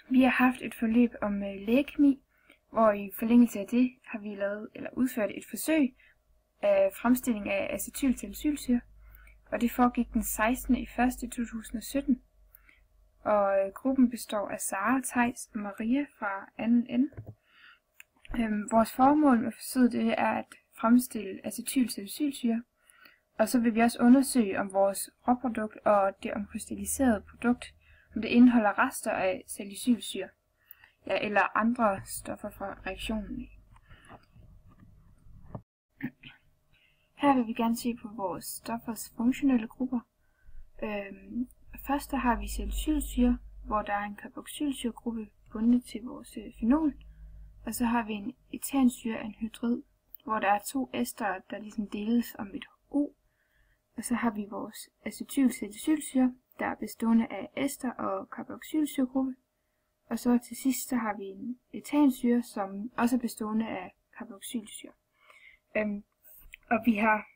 Vi har haft et forløb om lægekemi, hvor i forlængelse af det har vi udført et forsøg af fremstilling af acetylsalicylsyre, og det foregik den 16. i 1. 2017. Og gruppen består af Sara, Theis og Maria fra 2. N. Vores formål med forsøget det er at fremstille acetylsalicylsyre, og så vil vi også undersøge om vores råprodukt og det omkrystalliserede produkt, om det indeholder rester af salicylsyre, eller andre stoffer fra reaktionen. Her vil vi gerne se på vores stoffers funktionelle grupper. Først der har vi salicylsyre, hvor der er en carboxylsyregruppe bundet til vores fenol, og så har vi en etansyreanhydrid, hvor der er 2 ester, der ligesom deles om et O. Og så har vi vores acetylsalicylsyre, der er bestående af ester og carboxylsyregruppe. Og så til sidst så har vi en etansyre, som også er bestående af carboxylsyre. Og vi har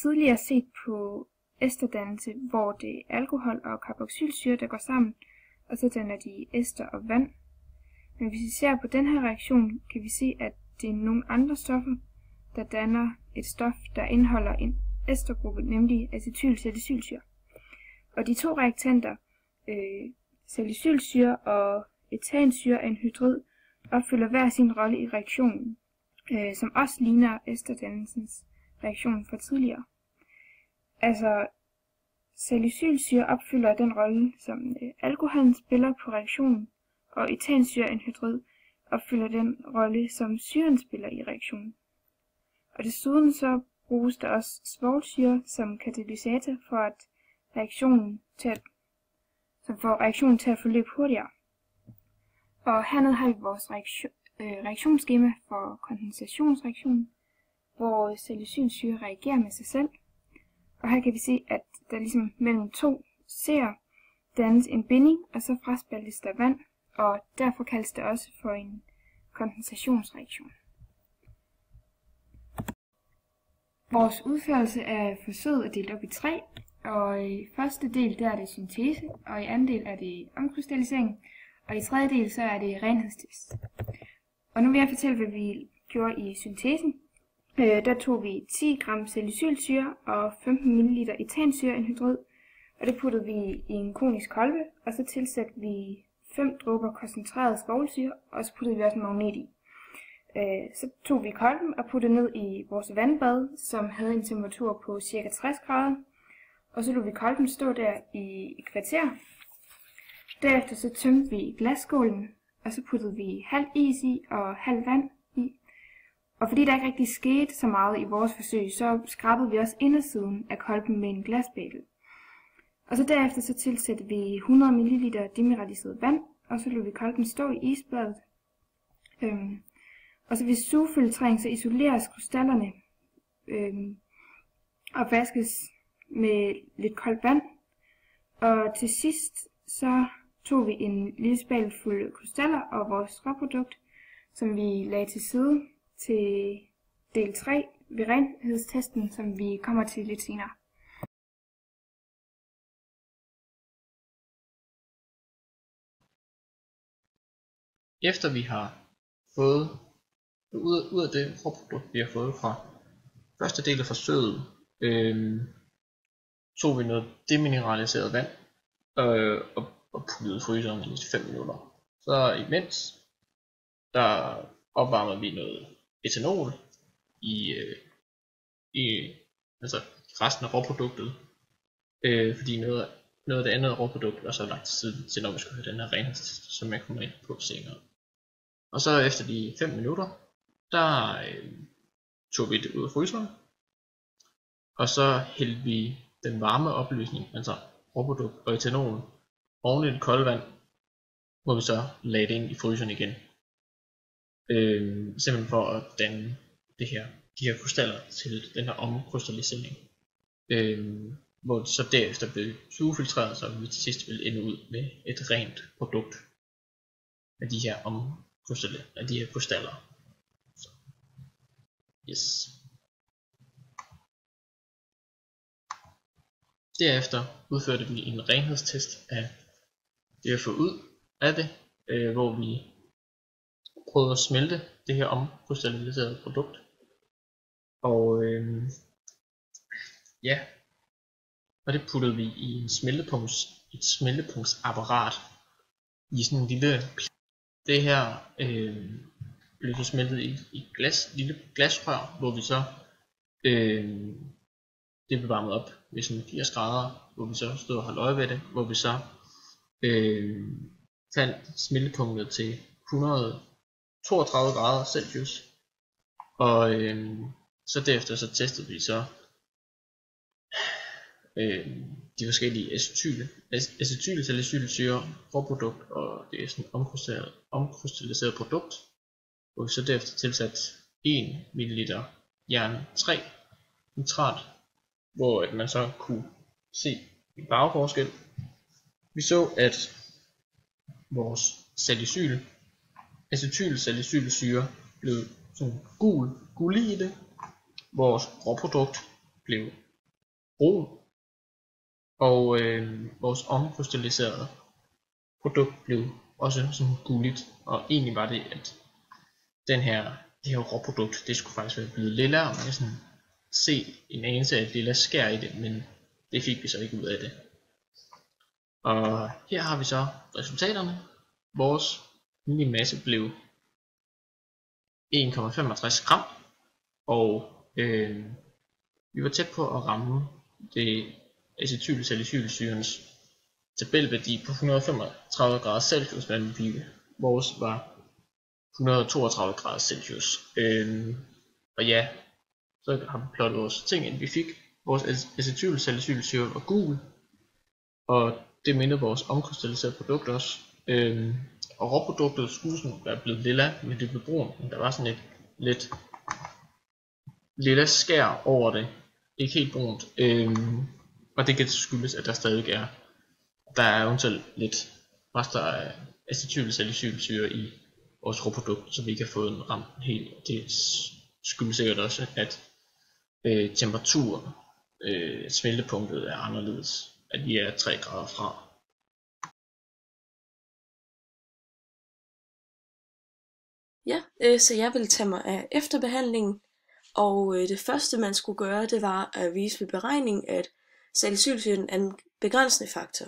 tidligere set på esterdannelse, hvor det er alkohol og carboxylsyre, der går sammen, og så danner de ester og vand. Men hvis vi ser på den her reaktion, kan vi se, at det er nogle andre stoffer, der danner et stof, der indeholder en estergruppe, nemlig acetylsalicylsyre. Og de 2 reaktanter, salicylsyre og etansyreanhydrid, opfylder hver sin rolle i reaktionen, som også ligner esterdannelsens reaktion fra tidligere. Altså, salicylsyre opfylder den rolle, som alkoholen spiller på reaktionen, og etansyreanhydrid opfylder den rolle, som syren spiller i reaktionen. Og desuden så bruges der også svovlsyre som katalysator for at reaktionen til at forløbe hurtigere. Og hernede har vi vores reaktionsskema for kondensationsreaktionen, hvor salicylsyre reagerer med sig selv. Og her kan vi se, at der ligesom mellem 2 C'er dannes en binding, og så fraspaltes der vand, og derfor kaldes det også for en kondensationsreaktion. Vores udførelse af forsøget er delt op i 3, og i første del der er det syntese, og i anden del er det omkrystallisering, og i tredje del så er det renhedstest. Og nu vil jeg fortælle, hvad vi gjorde i syntesen. Der tog vi 10 gram salicylsyre og 15 ml etansyreanhydrid, og det puttede vi i en konisk kolbe, og så tilsatte vi 5 dråber koncentreret svovlsyre, og så puttede vi også en magnet i. Så tog vi kolben og puttede ned i vores vandbad, som havde en temperatur på ca. 60 grader, og så lod vi kolben stå der i et kvarter. Derefter så tømte vi glasskålen, og så puttede vi halv is i og halv vand i. Og fordi der ikke rigtig skete så meget i vores forsøg, så skrabede vi også indersiden af kolben med en glasbægel. Og så derefter så tilsatte vi 100 ml demineraliseret vand, og så lod vi kolben stå i isbadet. Og så ved sugefiltrering så isoleres krystallerne og vaskes med lidt koldt vand. Og til sidst så tog vi en lille spand fuld krystaller og vores råprodukt, som vi lagde til side til del 3 ved renhedstesten, som vi kommer til lidt senere. Efter vi har fået ud af det råprodukt, vi har fået fra første del af forsøget, tog vi noget demineraliseret vand og puttede i fryseren i 5 minutter. Så imens, der opvarmede vi noget etanol i altså resten af råproduktet, fordi noget af det andet råprodukt var så lagt til side til, når vi skulle have den her renhedstest, som jeg kommer ind på senere. Og så efter de 5 minutter, der tog vi det ud af fryseren, og så hældte vi den varme opløsning, altså råprodukt og etanol, oven i det kolde vand, hvor vi så lagde det ind i fryseren igen. Simpelthen for at danne de her krystaller til den her omkrystallisering, hvor det så derefter blev sugefiltreret, så vi til sidst ville ende ud med et rent produkt af de her krystaller. Så. Yes. Derefter udførte vi en renhedstest af det, vi har fået ud af det, hvor vi prøvede at smelte det her omkrystalliserede produkt. Og ja, og det puttede vi i et smeltepunktsapparat i sådan en lille. Det her blev så smeltet i et lille glasrør, hvor vi så det blev varmet op ved sådan 80 grader, hvor vi så stod og holdt øje ved det, hvor vi så fandt smeltepunktet til 132 grader Celsius, og så derefter så testede vi så de forskellige acetylsalicylsyre forprodukt og det er sådan omkrystalliseret produkt, hvor vi så derefter tilsat 1 ml jern 3 nitrat, hvor at man så kunne se en farveforskel. Vi så at vores acetylsalicylsyre blev sådan gul i det, vores råprodukt blev brun, og vores omkrystalliserede produkt blev også sådan gulligt, og egentlig var det at det her råprodukt, det skulle faktisk være blevet lilla, og man kan sådan se en anelse af lilla skær i det, men det fik vi så ikke ud af det. Og her har vi så resultaterne. Vores masse blev 1,65 gram, og vi var tæt på at ramme det acetylsalicylsyrens tabelværdi på 135 grader Celsius, men vores var 132 grader Celsius. Og ja, så har vi plottet vores ting ind. Vi fik vores acetylsalicylsyre var gul, og det mindede vores omkrystalliserede produkt også. Og råproduktet skulle sådan være blevet lilla, men det blev brun. Men der var sådan et lidt lilla skær over det. Ikke helt brunt. Og det kan skyldes, at der stadig er eventuelt lidt rester af acetylsalicylsyre i vores råprodukt, så vi ikke har fået en ramt helt. Det skyldes sikkert også, at temperaturen, smeltepunktet er anderledes, at vi er 3 grader fra. Ja, så jeg vil tage mig af efterbehandlingen, og det første man skulle gøre, det var at vise ved beregning, at salicylsyren er en begrænsende faktor.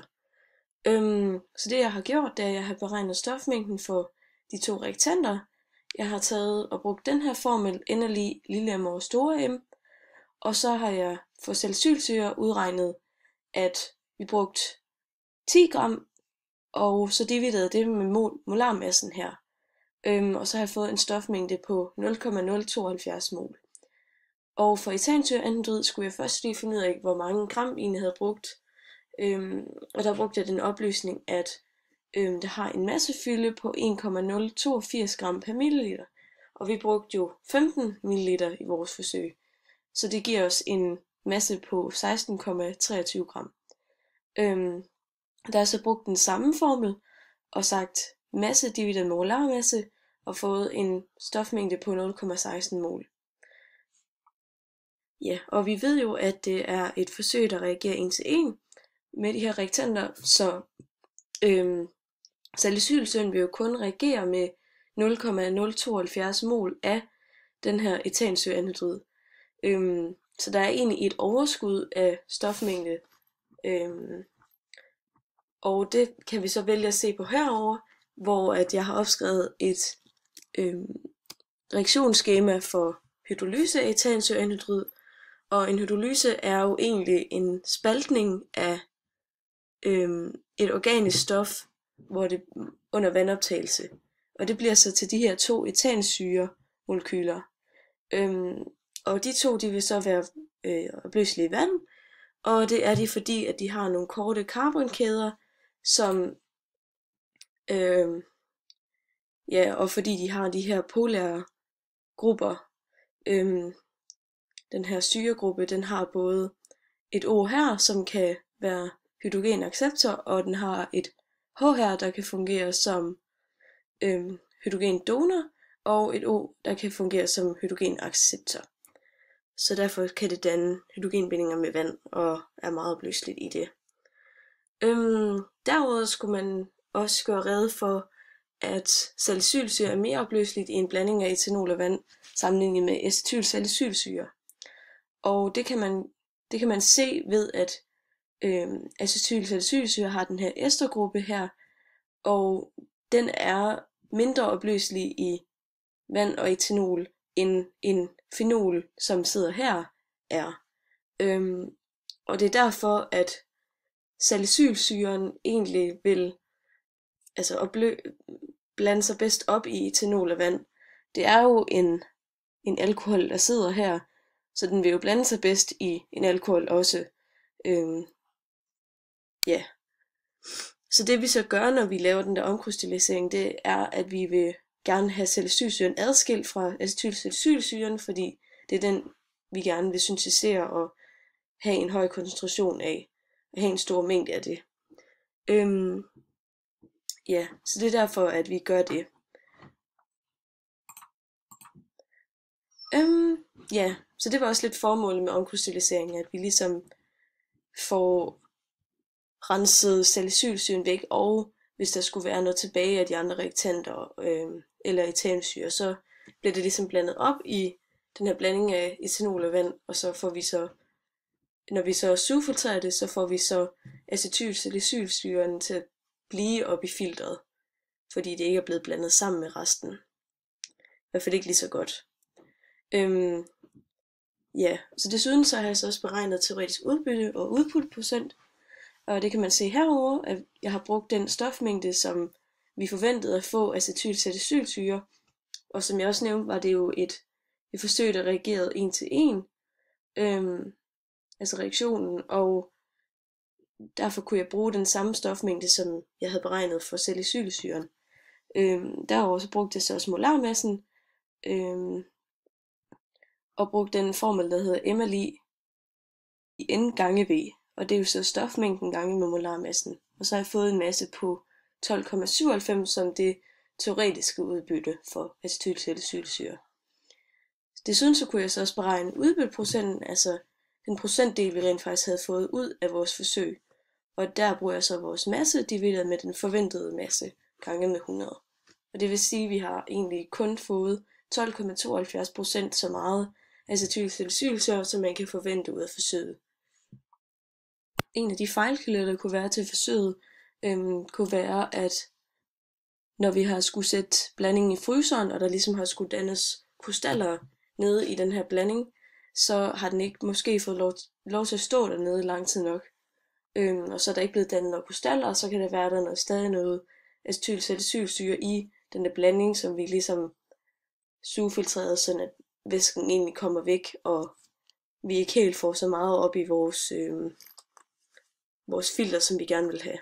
Så det jeg har gjort, det er, at jeg har beregnet stofmængden for de to reaktanter. Jeg har taget og brugt den her formel, NaLi lille m over store M, og så har jeg for salicylsyre udregnet, at vi brugt 10 gram, og så dividerede det med molarmassen her. Og så har jeg fået en stofmængde på 0,072 mol. Og for etansyreanhydrid skulle jeg først lige finde ud af, hvor mange gram jeg havde brugt. Og der brugte jeg den oplysning, at det har en massefylde på 1,082 gram per milliliter. Og vi brugte jo 15 milliliter i vores forsøg. Så det giver os en masse på 16,23 gram. Der er så brugt den samme formel og sagt masse divideret med molarmasse og fået en stofmængde på 0,16 mol. Ja, og vi ved jo, at det er et forsøg, der reagerer 1 til 1 med de her reaktanter, så salicylsyren vil jo kun reagere med 0,072 mol af den her etansyreanhydrid. Så der er egentlig et overskud af stofmængde, og det kan vi så vælge at se på herover, hvor at jeg har opskrevet et reaktionsskema for hydrolyse af etansyreanhydrid, og en hydrolyse er jo egentlig en spaltning af et organisk stof, hvor det under vandoptagelse, og det bliver så til de her 2 etansyremolekyler. Og de to, de vil så være opløselige i vand, og det er de, fordi at de har nogle korte carbonkæder, som og fordi de har de her polære grupper. Den her syregruppe, den har både et O her, som kan være hydrogenacceptor, og den har et H her, der kan fungere som hydrogendonor, og et O, der kan fungere som hydrogenacceptor. Så derfor kan det danne hydrogenbindinger med vand, og er meget opløseligt i det. Derudover skulle man også gøre rede for at salicylsyre er mere opløseligt i en blanding af etanol og vand sammenlignet med acetylsalicylsyre. Og det kan man se ved, at acetylsalicylsyre har den her estergruppe her, og den er mindre opløselig i vand og etanol end en fenol, som sidder her, er. Og det er derfor, at salicylsyren egentlig vil blande sig bedst op i etanol og vand. Det er jo en alkohol, der sidder her, så den vil jo blande sig bedst i en alkohol også. Så det vi så gør, når vi laver den der omkrystallisering, det er, at vi vil gerne have salicylsyren adskilt fra acetylsalicylsyren, fordi det er den, vi gerne vil syntesere og have en høj koncentration af, og have en stor mængde af det. Så det er derfor, at vi gør det. Så det var også lidt formålet med omkrystallisering, at vi ligesom får renset salicylsyren væk, og hvis der skulle være noget tilbage af de andre reaktanter eller etansyre, så bliver det ligesom blandet op i den her blanding af etanol og vand, og så får vi så, når vi så sugefiltrerer det, så får vi så acetylsalicylsyren til at blive op i filteret, fordi det ikke er blevet blandet sammen med resten. I hvert fald ikke lige så godt. Så desuden så har jeg så også beregnet teoretisk udbytte og udputprocent, og det kan man se herover, at jeg har brugt den stofmængde, som vi forventede at få acetylsalicylsyre, og som jeg også nævnte, var det jo et forsøg, der reagerede 1 til 1, altså reaktionen, og derfor kunne jeg bruge den samme stofmængde, som jeg havde beregnet for salicylsyren. Derover så brugte jeg så også molarmassen, og brugte den formel, der hedder MLI i N gange V, og det er jo så stofmængden gange med molarmassen. Og så har jeg fået en masse på 12,97 som det teoretiske udbytte for acetylsalicylsyre. Desuden så kunne jeg så også beregne udbytteprocenten, altså den procentdel, vi rent faktisk havde fået ud af vores forsøg. Og der bruger jeg så vores masse divideret med den forventede masse gange med 100. Og det vil sige, at vi har egentlig kun fået 12,72% så meget acetylsalicylsyre, som man kan forvente ud af forsøget. En af de fejlkilder, der kunne være til forsøget, kunne være, at når vi har skulle sætte blandingen i fryseren, og der ligesom har skulle dannes krystaller nede i den her blanding, så har den ikke måske fået lov til at stå dernede lang tid nok. Og så er der ikke blevet dannet nogle krystaller, og så kan det være, at der er stadig noget acetylsalicylsyre i den der blanding, som vi ligesom sugefiltreret, sådan at væsken egentlig kommer væk, og vi ikke helt får så meget op i vores filter, som vi gerne vil have.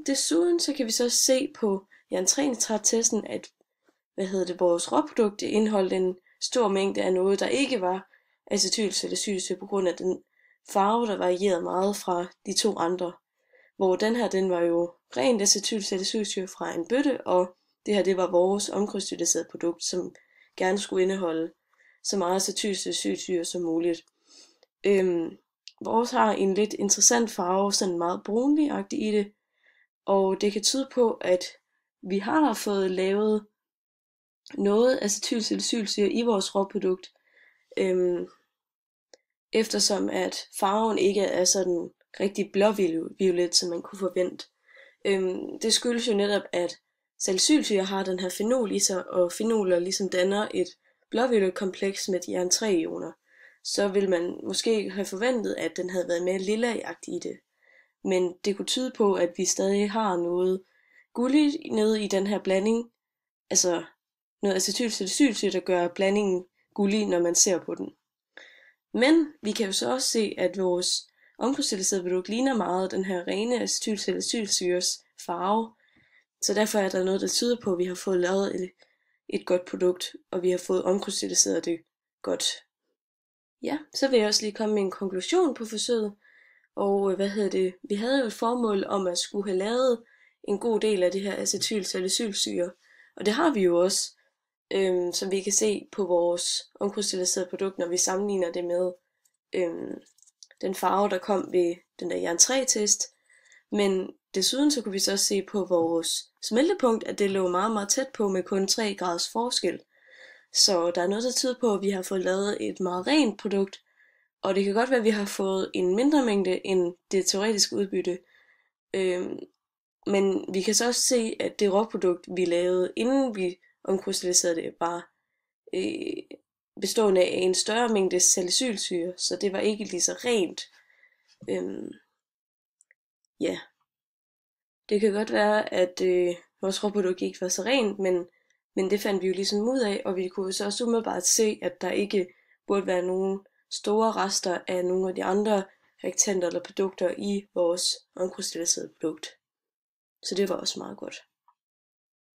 Desuden så kan vi så se på jern-3-nitrat-testen, at vores råprodukt indeholdt en stor mængde af noget, der ikke var acetylsalicylsyre på grund af den farve, der varierede meget fra de to andre. Hvor den her, den var jo rent acetylsalicylsyre fra en bøtte, og det her, det var vores omkrystalliserede produkt, som gerne skulle indeholde så meget acetylsalicylsyre som muligt. Vores har en lidt interessant farve, sådan meget brunlig-agtig i det, og det kan tyde på, at vi har fået lavet noget acetylsalicylsyre i vores råprodukt, eftersom at farven ikke er sådan rigtig blåviolet, som man kunne forvente. Det skyldes jo netop, at salicylsyre har den her fenol i sig, og fenoler ligesom danner et blåviolet kompleks med de jern-3-ioner. Så vil man måske have forventet, at den havde været mere lilla-agtig i det. Men det kunne tyde på, at vi stadig har noget gulligt nede i den her blanding, altså noget acetylsalicylsyre, der gør blandingen gullig, når man ser på den. Men vi kan jo så også se, at vores omkrystalliserede produkt ligner meget den her rene acetylsalicylsyres farve, så derfor er der noget, der tyder på, at vi har fået lavet et godt produkt, og vi har fået omkrystalliseret det godt. Ja, så vil jeg også lige komme med en konklusion på forsøget. Og vi havde jo et formål om at skulle have lavet en god del af det her acetylsalicylsyre. Og det har vi jo også, som vi kan se på vores omkrystalliserede produkt, når vi sammenligner det med den farve, der kom ved den der jern-3-test. Men desuden så kunne vi så også se på vores smeltepunkt, at det lå meget, meget tæt på med kun 3 graders forskel. Så der er noget, der tyder på, at vi har fået lavet et meget rent produkt, og det kan godt være, at vi har fået en mindre mængde end det teoretiske udbytte. Men vi kan så også se, at det råprodukt, vi lavede, inden vi omkrystalliserede det, var bestående af en større mængde salicylsyre, så det var ikke lige så rent. Ja, det kan godt være, at vores råprodukt ikke var så rent, men det fandt vi jo ligesom ud af, og vi kunne så også umiddelbart se, at der ikke burde være nogen store rester af nogle af de andre reaktanter eller produkter i vores omkrystalliserede produkt. Så det var også meget godt.